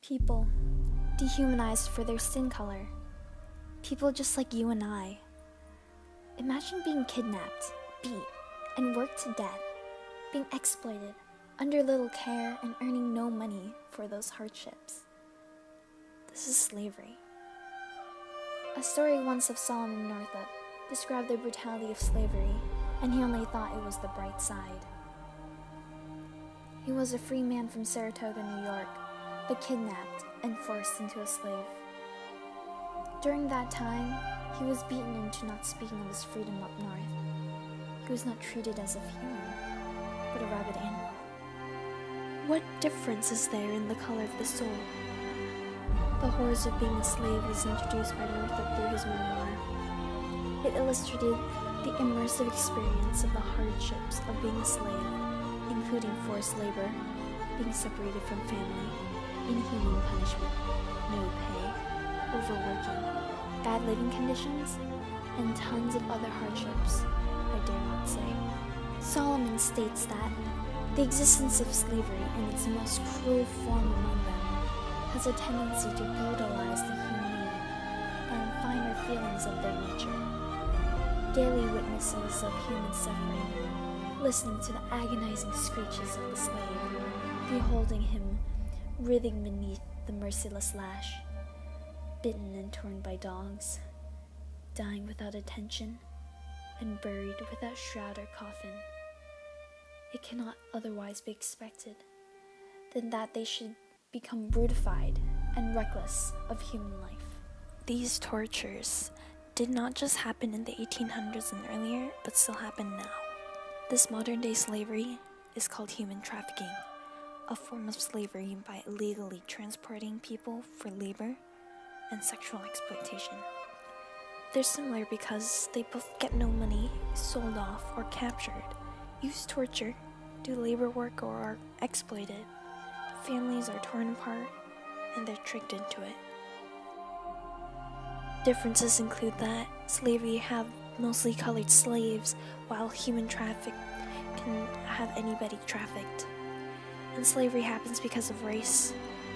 People, dehumanized for their skin color. People just like you and I. Imagine being kidnapped, beat, and worked to death, being exploited, under little care, and earning no money for those hardships. This is slavery. A story once of Solomon Northup described the brutality of slavery, and he only thought it was the bright side. He was a free man from Saratoga, New York, but kidnapped and forced into a slave. During that time, he was beaten into not speaking of his freedom up north. He was not treated as a human, but a rabid animal. What difference is there in the color of the soul? The horrors of being a slave was introduced by Northup through his memoir. It illustrated the immersive experience of the hardships of being a slave, including forced labor, being separated from family, inhuman punishment, no pay, overworking, bad living conditions, and tons of other hardships I dare not say. Solomon states that the existence of slavery in its most cruel form among them has a tendency to brutalize the humane and finer feelings of their nature. Daily witnesses of human suffering, listening to the agonizing screeches of the slave, beholding him writhing beneath the merciless lash, bitten and torn by dogs, dying without attention, and buried without shroud or coffin. It cannot otherwise be expected than that they should become brutified and reckless of human life. These tortures did not just happen in the 1800s and earlier, but still happen now. This modern-day slavery is called human trafficking, a form of slavery by illegally transporting people for labor and sexual exploitation. They're similar because they both get no money, sold off, or captured, use torture, do labor work, or are exploited. Families are torn apart, and they're tricked into it. Differences include that slavery have mostly colored slaves, while human traffic can have anybody trafficked. And slavery happens because of race,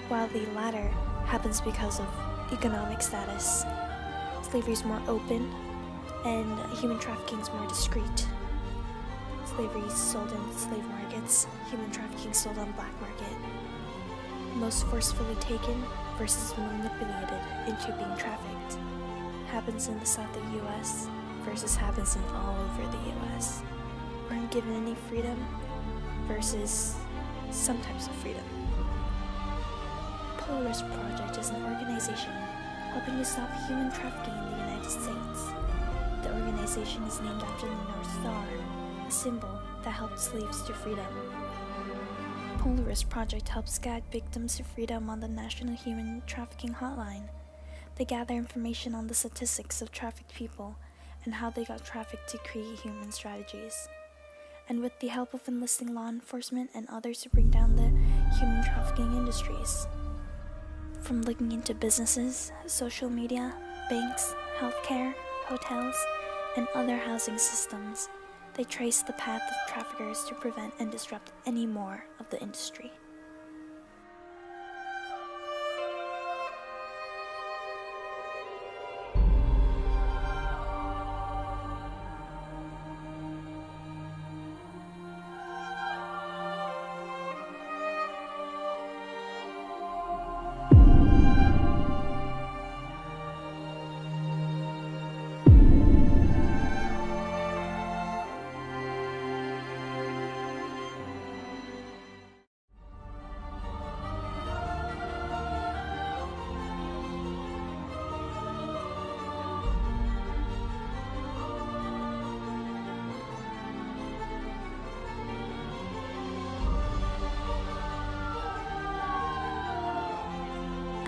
while the latter happens because of economic status. Slavery is more open, and human trafficking is more discreet. Slavery is sold in slave markets, human trafficking sold on black market. Most forcefully taken versus manipulated into being trafficked. Happens in the south of the US versus happens in all over the US. Aren't given any freedom versus some types of freedom. Polaris Project is an organization helping to stop human trafficking in the United States. The organization is named after the North Star, a symbol that helped slaves to freedom. Polaris Project helps guide victims to freedom on the National Human Trafficking Hotline. They gather information on the statistics of trafficked people and how they got trafficked to create human strategies. And with the help of enlisting law enforcement and others to bring down the human trafficking industries. From looking into businesses, social media, banks, healthcare, hotels, and other housing systems, they trace the path of traffickers to prevent and disrupt any more of the industry.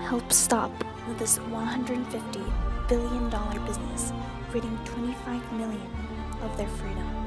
Help stop this $150 billion business, ridding 25 million of their freedom.